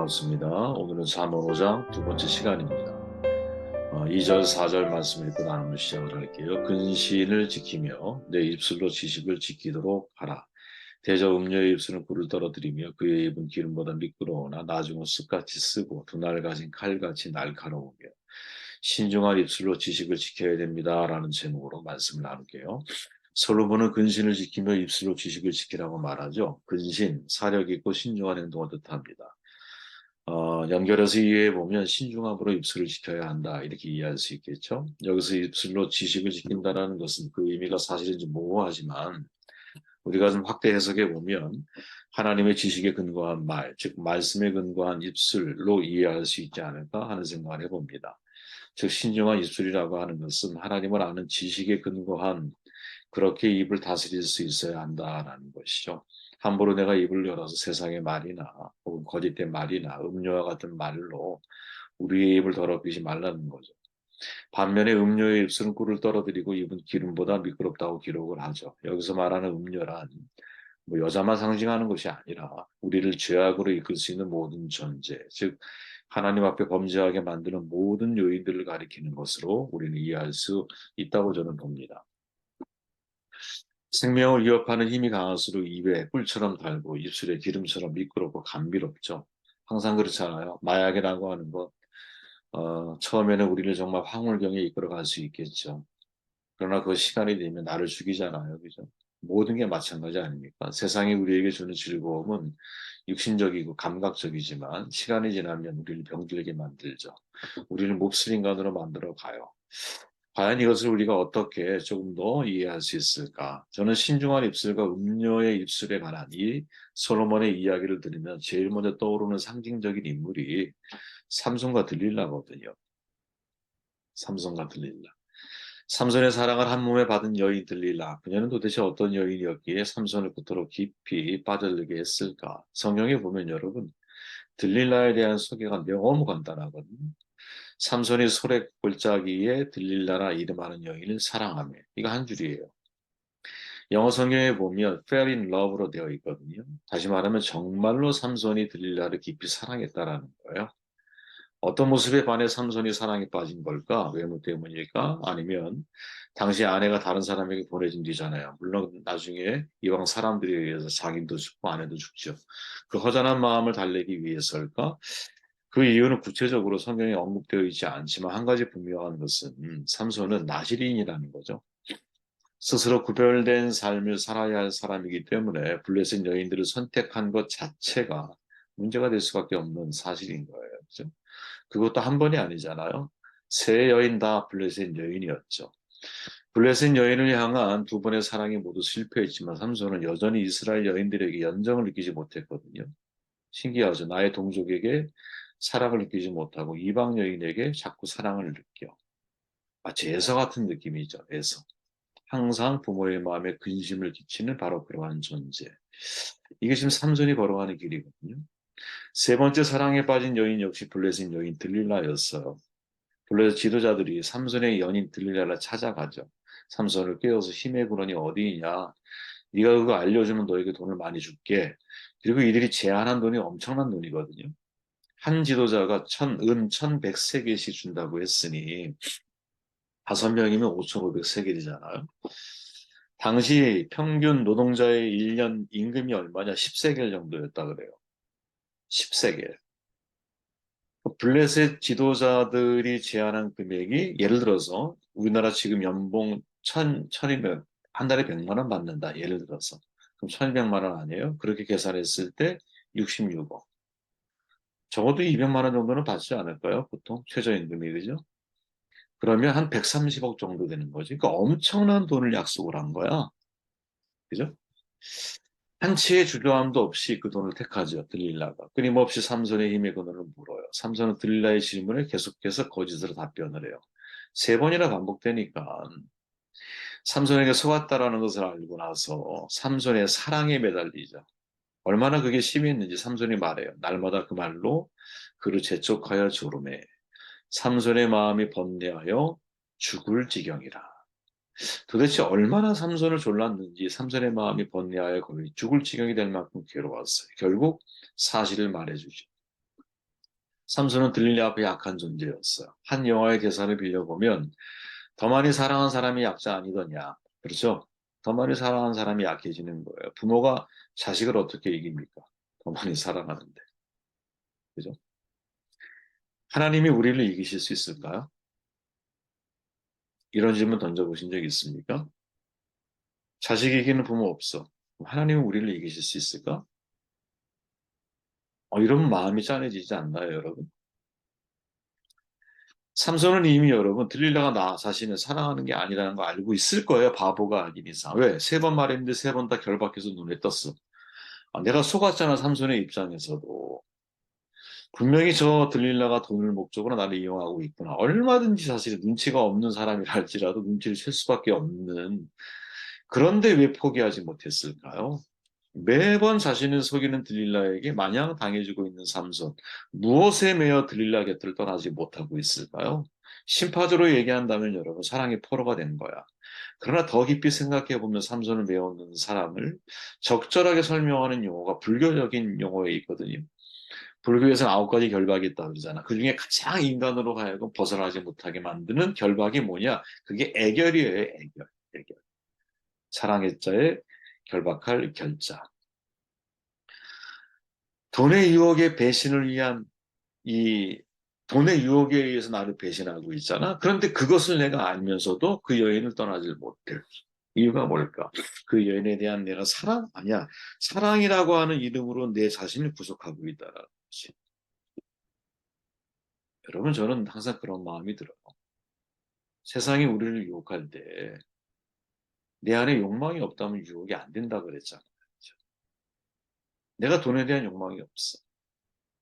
반갑습니다. 오늘은 잠언 5장 두 번째 시간입니다. 2절, 4절 말씀을 읽고 나누는 시작을 할게요. 근신을 지키며 내 입술로 지식을 지키도록 하라. 대저 음녀의 입술은 꿀을 떨어뜨리며 그의 입은 기름보다 미끄러우나 나중은 숯같이 쓰고 두날 가진 칼같이 날카로우며 신중한 입술로 지식을 지켜야 됩니다. 라는 제목으로 말씀을 나눌게요. 솔로몬은 근신을 지키며 입술로 지식을 지키라고 말하죠. 근신, 사력 있고 신중한 행동을 뜻합니다. 연결해서 이해해 보면 신중함으로 입술을 지켜야 한다 이렇게 이해할 수 있겠죠. 여기서 입술로 지식을 지킨다라는 것은 그 의미가 사실은 좀 모호하지만 우리가 좀 확대 해석해 보면 하나님의 지식에 근거한 말, 즉 말씀에 근거한 입술로 이해할 수 있지 않을까 하는 생각을 해봅니다. 즉 신중한 입술이라고 하는 것은 하나님을 아는 지식에 근거한 그렇게 입을 다스릴 수 있어야 한다라는 것이죠. 함부로 내가 입을 열어서 세상의 말이나 혹은 거짓된 말이나 음료와 같은 말로 우리의 입을 더럽히지 말라는 거죠. 반면에 음료의 입술은 꿀을 떨어뜨리고 입은 기름보다 미끄럽다고 기록을 하죠. 여기서 말하는 음료란 뭐 여자만 상징하는 것이 아니라 우리를 죄악으로 이끌 수 있는 모든 존재, 즉 하나님 앞에 범죄하게 만드는 모든 요인들을 가리키는 것으로 우리는 이해할 수 있다고 저는 봅니다. 생명을 위협하는 힘이 강할수록 입에 꿀처럼 달고 입술에 기름처럼 미끄럽고 감미롭죠. 항상 그렇잖아요. 마약이라고 하는 것, 처음에는 우리를 정말 황홀경에 이끌어갈 수 있겠죠. 그러나 그 시간이 되면 나를 죽이잖아요. 그죠? 모든 게 마찬가지 아닙니까? 세상이 우리에게 주는 즐거움은 육신적이고 감각적이지만 시간이 지나면 우리를 병들게 만들죠. 우리를 몹쓸 인간으로 만들어 가요. 과연 이것을 우리가 어떻게 조금 더 이해할 수 있을까? 저는 신중한 입술과 음료의 입술에 관한 이 솔로몬의 이야기를 들으면 제일 먼저 떠오르는 상징적인 인물이 삼손과 들릴라거든요. 삼손과 들릴라. 삼손의 사랑을 한 몸에 받은 여인 들릴라. 그녀는 도대체 어떤 여인이었기에 삼손을 그토록 깊이 빠져들게 했을까? 성경에 보면 여러분, 들릴라에 대한 소개가 너무 간단하거든요. 삼손이 소래 골짜기에 들릴라라 이름하는 여인을 사랑하며 이거 한 줄이에요. 영어 성경에 보면 fell in love로 되어 있거든요. 다시 말하면 정말로 삼손이 들릴라를 깊이 사랑했다라는 거예요. 어떤 모습에 반해 삼손이 사랑에 빠진 걸까? 외모 때문일까? 아니면 당시 아내가 다른 사람에게 보내진 뒤잖아요. 물론 나중에 이방 사람들에 의해서 자기도 죽고 아내도 죽죠. 그 허전한 마음을 달래기 위해서일까? 그 이유는 구체적으로 성경에 언급되어 있지 않지만 한 가지 분명한 것은 삼손은 나시린이라는 거죠. 스스로 구별된 삶을 살아야 할 사람이기 때문에 블레셋 여인들을 선택한 것 자체가 문제가 될 수밖에 없는 사실인 거예요. 그죠? 그것도 한 번이 아니잖아요. 세 여인 다 블레셋 여인이었죠. 블레셋 여인을 향한 두 번의 사랑이 모두 실패했지만 삼손은 여전히 이스라엘 여인들에게 연정을 느끼지 못했거든요. 신기하죠. 나의 동족에게 사랑을 느끼지 못하고 이방 여인에게 자꾸 사랑을 느껴. 마치 애서 같은 느낌이죠. 애서. 항상 부모의 마음에 근심을 끼치는 바로 그러한 존재. 이게 지금 삼손이 걸어가는 길이거든요. 세 번째 사랑에 빠진 여인 역시 블레셋 여인 들릴라였어요. 블레셋 지도자들이 삼손의 연인 들릴라를 찾아가죠. 삼손을 깨워서 힘의 근원이 어디 있냐? 네가 그거 알려주면 너에게 돈을 많이 줄게. 그리고 이들이 제안한 돈이 엄청난 돈이거든요. 한 지도자가 은 1100세겔씩 준다고 했으니 5명이면 5500세겔이잖아요. 당시 평균 노동자의 1년 임금이 얼마냐? 10세겔 정도였다 그래요. 10세겔. 블레셋 지도자들이 제안한 금액이 예를 들어서 우리나라 지금 연봉 1000이면 한 달에 100만 원 받는다. 예를 들어서. 그럼 1200만 원 아니에요? 그렇게 계산했을 때 66억. 적어도 200만 원 정도는 받지 않을까요? 보통 최저임금이 그죠? 그러면 한 130억 정도 되는 거지. 그러니까 엄청난 돈을 약속을 한 거야. 그죠? 한치의 주저함도 없이 그 돈을 택하죠. 들릴라가. 끊임없이 삼손의 힘의 근원을 물어요. 삼손은 들릴라의 질문에 계속해서 거짓으로 답변을 해요. 세 번이나 반복되니까 삼손에게 속았다라는 것을 알고 나서 삼손의 사랑에 매달리죠. 얼마나 그게 심했는지 삼손이 말해요. 날마다 그 말로 그를 재촉하여 조름해. 삼손의 마음이 번뇌하여 죽을 지경이라. 도대체 얼마나 삼손을 졸랐는지 삼손의 마음이 번뇌하여 거의 죽을 지경이 될 만큼 괴로웠어요. 결국 사실을 말해주죠. 삼손은 들릴라 앞에 약한 존재였어요. 한 영화의 대사를 빌려보면 더 많이 사랑한 사람이 약자 아니더냐. 그렇죠? 더 많이 사랑한 사람이 약해지는 거예요. 부모가 자식을 어떻게 이깁니까? 더 많이 사랑하는데. 그죠? 하나님이 우리를 이기실 수 있을까요? 이런 질문 던져보신 적 있습니까? 자식 이기는 부모 없어. 하나님은 우리를 이기실 수 있을까? 이러면 마음이 짠해지지 않나요, 여러분? 삼손은 이미 여러분 들릴라가 나 자신을 사랑하는 게 아니라는 거 알고 있을 거예요. 바보가 아닌 이상. 왜? 세 번 말했는데 세 번 다 결박해서 눈에 떴어. 내가 속았잖아, 삼손의 입장에서도. 분명히 저 들릴라가 돈을 목적으로 나를 이용하고 있구나. 얼마든지 사실 눈치가 없는 사람이라 할지라도 눈치를 챌 수밖에 없는. 그런데 왜 포기하지 못했을까요? 매번 자신을 속이는 들릴라에게 마냥 당해주고 있는 삼손. 무엇에 매여 들릴라 곁을 떠나지 못하고 있을까요? 심파적으로 얘기한다면 여러분 사랑의 포로가 된 거야. 그러나 더 깊이 생각해 보면 삼손을 배우는 사람을 적절하게 설명하는 용어가 불교적인 용어에 있거든요. 불교에서는 9가지 결박이 있다고 그러잖아. 그중에 가장 인간으로 하여금 벗어나지 못하게 만드는 결박이 뭐냐? 그게 애결이에요, 애결. 애결. 사랑의 자에 결박할 결자. 돈의 유혹에 배신을 위한 이 돈의 유혹에 의해서 나를 배신하고 있잖아. 그런데 그것을 내가 알면서도 그 여인을 떠나질 못해. 이유가 뭘까? 그 여인에 대한 내가 사랑? 아니야. 사랑이라고 하는 이름으로 내 자신을 구속하고 있다는 것이. 여러분, 저는 항상 그런 마음이 들어요. 세상이 우리를 유혹할 때 내 안에 욕망이 없다면 유혹이 안 된다 그랬잖아요. 그렇죠? 내가 돈에 대한 욕망이 없어.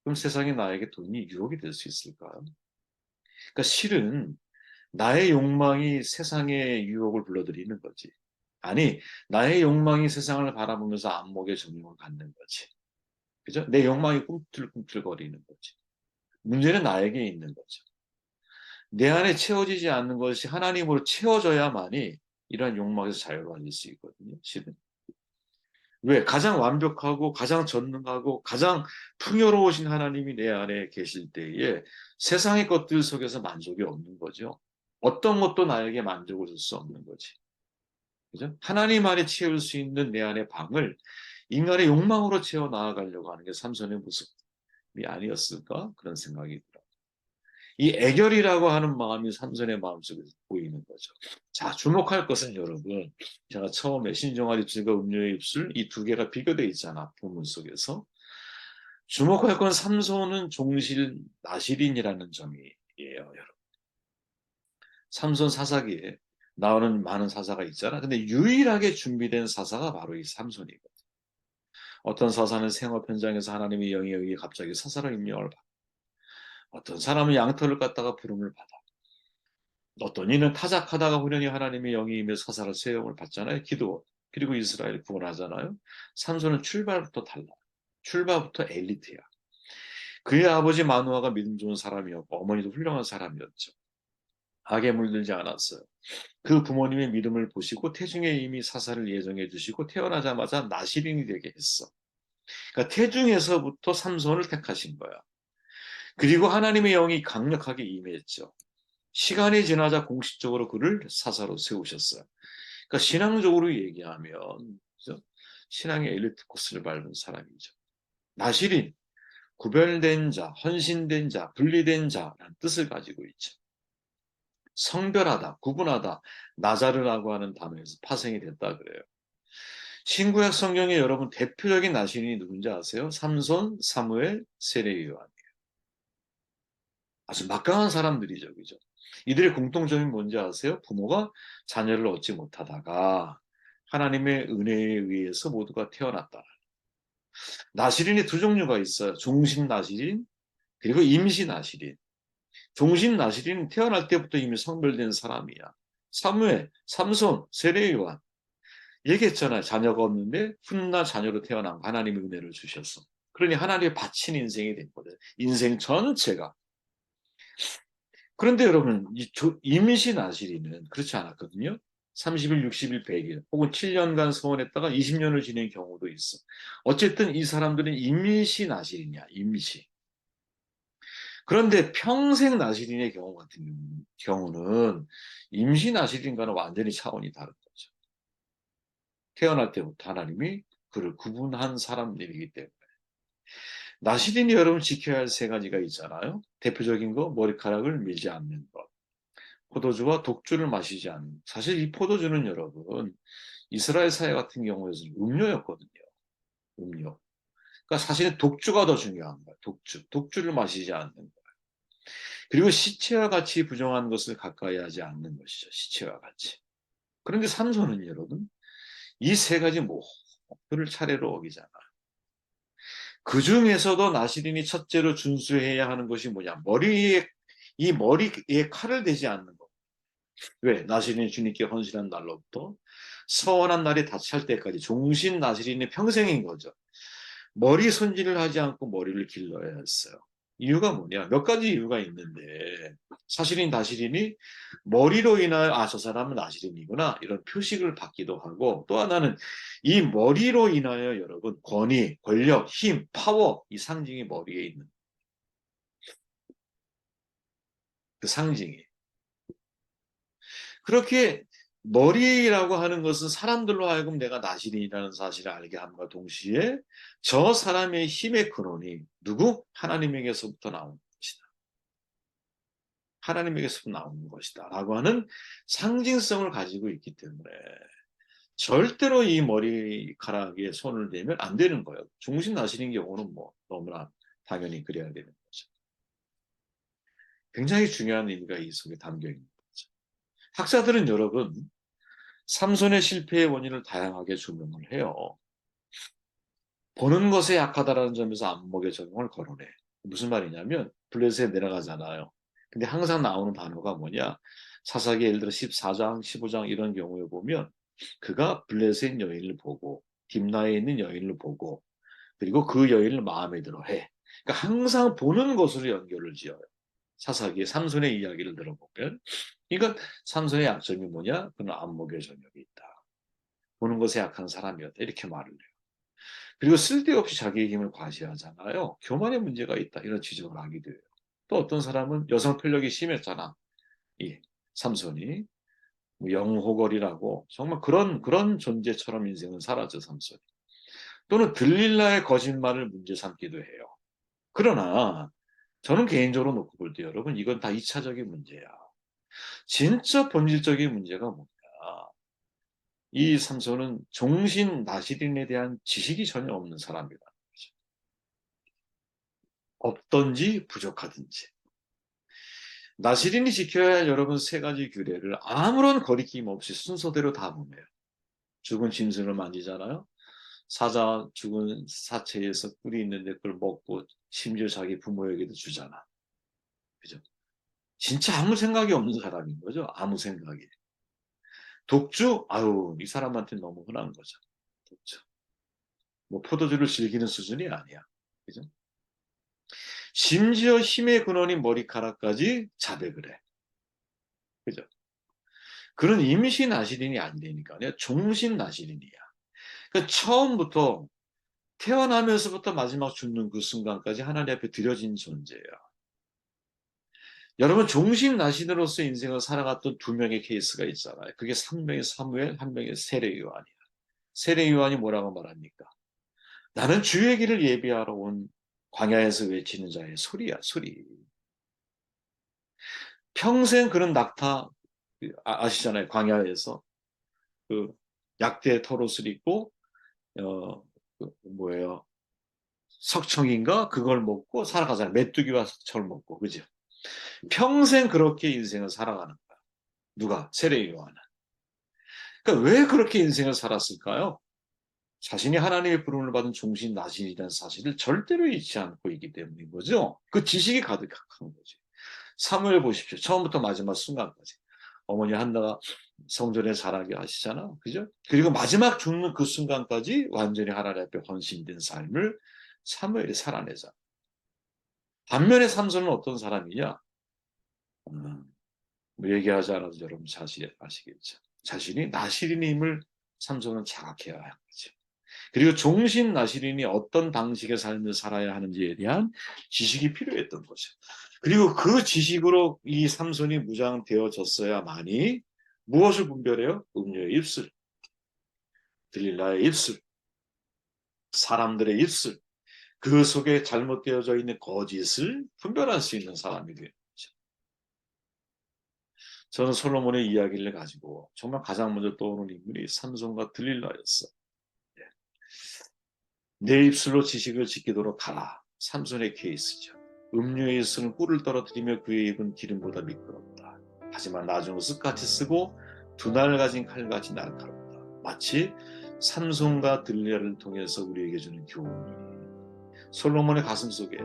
그럼 세상에 나에게 돈이 유혹이 될 수 있을까요? 그러니까 실은 나의 욕망이 세상의 유혹을 불러들이는 거지. 아니, 나의 욕망이 세상을 바라보면서 안목의 정욕을 갖는 거지. 그죠? 내 욕망이 꿈틀꿈틀거리는 거지. 문제는 나에게 있는 거죠. 내 안에 채워지지 않는 것이 하나님으로 채워져야만이 이러한 욕망에서 자유로워질 수 있거든요. 실은. 왜? 가장 완벽하고 가장 전능하고 가장 풍요로우신 하나님이 내 안에 계실 때에 세상의 것들 속에서 만족이 없는 거죠. 어떤 것도 나에게 만족을 줄 수 없는 거지. 그죠? 하나님 안에 채울 수 있는 내 안의 방을 인간의 욕망으로 채워 나아가려고 하는 게 삼손의 모습이 아니었을까? 그런 생각이 들어요. 이 애결이라고 하는 마음이 삼손의 마음속에 보이는 거죠. 자, 주목할 것은 여러분, 제가 처음에 신종아리 입술과 음료의 입술 이 두 개가 비교되어 있잖아, 본문 속에서. 주목할 건 삼손은 종실 나실인이라는 점이에요, 여러분. 삼손 사사기에 나오는 많은 사사가 있잖아. 근데 유일하게 준비된 사사가 바로 이 삼손이거든. 어떤 사사는 생업 현장에서 하나님의 영에 의해 갑자기 사사로 임명을 받아. 어떤 사람은 양털을 갖다가 부름을 받아. 어떤 이는 타작하다가 후련히 하나님의 영이 임해 사사로 세움을 받잖아요. 기도. 그리고 이스라엘 구원하잖아요. 삼손은 출발부터 달라. 출발부터 엘리트야. 그의 아버지 마누아가 믿음 좋은 사람이었고 어머니도 훌륭한 사람이었죠. 악에 물들지 않았어요. 그 부모님의 믿음을 보시고 태중에 이미 사사를 예정해 주시고 태어나자마자 나실인이 되게 했어. 그러니까 태중에서부터 삼손을 택하신 거야. 그리고 하나님의 영이 강력하게 임했죠. 시간이 지나자 공식적으로 그를 사사로 세우셨어요. 그러니까 신앙적으로 얘기하면 그죠? 신앙의 엘리트 코스를 밟은 사람이죠. 나실인, 구별된 자, 헌신된 자, 분리된 자라는 뜻을 가지고 있죠. 성별하다, 구분하다, 나자르라고 하는 단어에서 파생이 됐다 그래요. 신구약 성경에 여러분 대표적인 나신이 누군지 아세요? 삼손, 사무엘, 세례요한. 아주 막강한 사람들이죠, 그죠? 이들의 공통점이 뭔지 아세요? 부모가 자녀를 얻지 못하다가 하나님의 은혜에 의해서 모두가 태어났다. 나시린이 두 종류가 있어요. 종신 나시린, 그리고 임시 나시린. 종신 나시린은 태어날 때부터 이미 성별된 사람이야. 사무엘, 삼손, 세례요한. 얘기했잖아요. 자녀가 없는데 훗날 자녀로 태어난 하나님의 은혜를 주셨어. 그러니 하나님의 바친 인생이 된 거예요. 인생 전체가. 그런데 여러분, 임신 아시리는 그렇지 않았거든요. 30일, 60일, 100일, 혹은 7년간 서원했다가 20년을 지낸 경우도 있어. 어쨌든 이 사람들은 임신 아시리냐, 임신. 그런데 평생 나시린의 경우 같은 경우는 임시 나시린과는 완전히 차원이 다른 거죠. 태어날 때부터 하나님이 그를 구분한 사람들이기 때문에. 나시린이 여러분 지켜야 할 세 가지가 있잖아요. 대표적인 거 머리카락을 밀지 않는 것. 포도주와 독주를 마시지 않는 것. 사실 이 포도주는 여러분 이스라엘 사회 같은 경우에는 음료였거든요. 음료. 그러니까 사실은 독주가 더 중요한 거예요. 독주. 독주를 마시지 않는 거예요. 그리고 시체와 같이 부정한 것을 가까이 하지 않는 것이죠. 시체와 같이. 그런데 삼손은 여러분 이 세 가지 모두를 차례로 어기잖아. 그 중에서도 나시린이 첫째로 준수해야 하는 것이 뭐냐? 이 머리에 칼을 대지 않는 것. 왜? 나시린이 주님께 헌신한 날로부터 서원한 날이 다찰 때까지 종신 나시린의 평생인 거죠. 머리 손질을 하지 않고 머리를 길러야 했어요. 이유가 뭐냐? 몇 가지 이유가 있는데 사실인 나시린이 머리로 인하여 저 사람은 나시린이구나 이런 표식을 받기도 하고 또 하나는 이 머리로 인하여 여러분 권위, 권력, 힘, 파워 이 상징이 머리에 있는 그 상징이 그렇게 머리라고 하는 것은 사람들로 하여금 내가 나시린이라는 사실을 알게 함과 동시에 저 사람의 힘의 근원이 누구? 하나님에게서부터 나오는 것이다. 하나님에게서 나오는 것이다. 라고 하는 상징성을 가지고 있기 때문에 절대로 이 머리카락에 손을 대면 안 되는 거예요. 중심 나시린 경우는 뭐 너무나 당연히 그래야 되는 거죠. 굉장히 중요한 의미가 이 속에 담겨 있는 거죠. 학자들은 여러분 삼손의 실패의 원인을 다양하게 조명을 해요. 보는 것에 약하다라는 점에서 안목의 적용을 거론해. 무슨 말이냐면 블레셋에 내려가잖아요. 근데 항상 나오는 단어가 뭐냐? 사사기 예를 들어 14장, 15장 이런 경우에 보면 그가 블레셋 여인을 보고 딥나에 있는 여인을 보고 그리고 그 여인을 마음에 들어 해. 그러니까 항상 보는 것으로 연결을 지어요. 사사기의 삼손의 이야기를 들어보면 이건 삼손의 약점이 뭐냐? 그는 안목의 저녁이 있다. 보는 것에 약한 사람이었다. 이렇게 말을 해요. 그리고 쓸데없이 자기의 힘을 과시하잖아요. 교만의 문제가 있다. 이런 지적을 하기도 해요. 또 어떤 사람은 여성 편력이 심했잖아. 이 삼손이. 뭐 영호걸이라고 정말 그런 존재처럼 인생은 살았죠, 삼손이. 또는 들릴라의 거짓말을 문제 삼기도 해요. 그러나 저는 개인적으로 놓고 볼 때 여러분 이건 다 2차적인 문제야. 진짜 본질적인 문제가 뭐냐. 이 삼손은 종신 나시린에 대한 지식이 전혀 없는 사람이라는 거죠. 없던지 부족하든지. 나시린이 지켜야 할 여러분 세 가지 규례를 아무런 거리낌 없이 순서대로 다 보내요. 죽은 짐승을 만지잖아요. 사자 죽은 사체에서 꿀이 있는데 그걸 먹고 심지어 자기 부모에게도 주잖아. 그죠? 진짜 아무 생각이 없는 사람인 거죠. 아무 생각이. 독주? 아유, 이 사람한테 너무 흔한 거죠. 독주. 뭐 포도주를 즐기는 수준이 아니야. 그죠? 심지어 힘의 근원인 머리카락까지 자백을 해. 그죠? 그런 임신 나시린이 아니라니까요. 종신 나시린이야. 그러니까 처음부터 태어나면서부터 마지막 죽는 그 순간까지 하나님 앞에 드려진 존재예요. 여러분 종신 나시린으로서 인생을 살아갔던 두 명의 케이스가 있잖아요. 그게 한 명의 사무엘, 한 명의 세례 요한이야. 세례 요한이 뭐라고 말합니까? 나는 주의 길을 예비하러 온 광야에서 외치는 자의 소리야, 소리. 평생 그런 낙타 아시잖아요. 광야에서 그 약대 털옷을 입고 그 뭐예요? 석청인가 그걸 먹고 살아가잖아요. 메뚜기와 석청을 먹고 그죠? 평생 그렇게 인생을 살아가는 거야. 누가? 세례 요한은. 그러니까 왜 그렇게 인생을 살았을까요? 자신이 하나님의 부름을 받은 종신 나신이라는 사실을 절대로 잊지 않고 있기 때문인 거죠. 그 지식이 가득한 거지. 사무엘 보십시오. 처음부터 마지막 순간까지. 어머니 한나가 성전에 자라게 하시잖아. 그죠? 그리고 마지막 죽는 그 순간까지 완전히 하나님 앞에 헌신된 삶을 사무엘이 살아내자. 반면에 삼손은 어떤 사람이냐? 뭐 얘기하지 않아도 여러분 자신 아시겠죠. 자신이 나시린임을 삼손은 자각해야 하는 거죠. 그리고 종신 나시린이 어떤 방식의 삶을 살아야 하는지에 대한 지식이 필요했던 거죠. 그리고 그 지식으로 이 삼손이 무장되어졌어야만이 무엇을 분별해요? 음료의 입술, 들릴라의 입술, 사람들의 입술, 그 속에 잘못되어져 있는 거짓을 분별할 수 있는 사람이 되는 거죠. 저는 솔로몬의 이야기를 가지고 정말 가장 먼저 떠오르는 인물이 삼손과 들릴라였어. 내 입술로 지식을 지키도록 하라. 삼손의 케이스죠. 음료의 입술은 꿀을 떨어뜨리며 그의 입은 기름보다 미끄럽다. 하지만 나중은 쓱같이 쓰고 두 날 가진 칼같이 날카롭다. 마치 삼손과 들릴라를 통해서 우리에게 주는 교훈이 솔로몬의 가슴 속에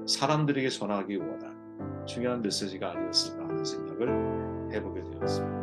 사람들에게 전하기 원한 중요한 메시지가 아니었을까 하는 생각을 해보게 되었습니다.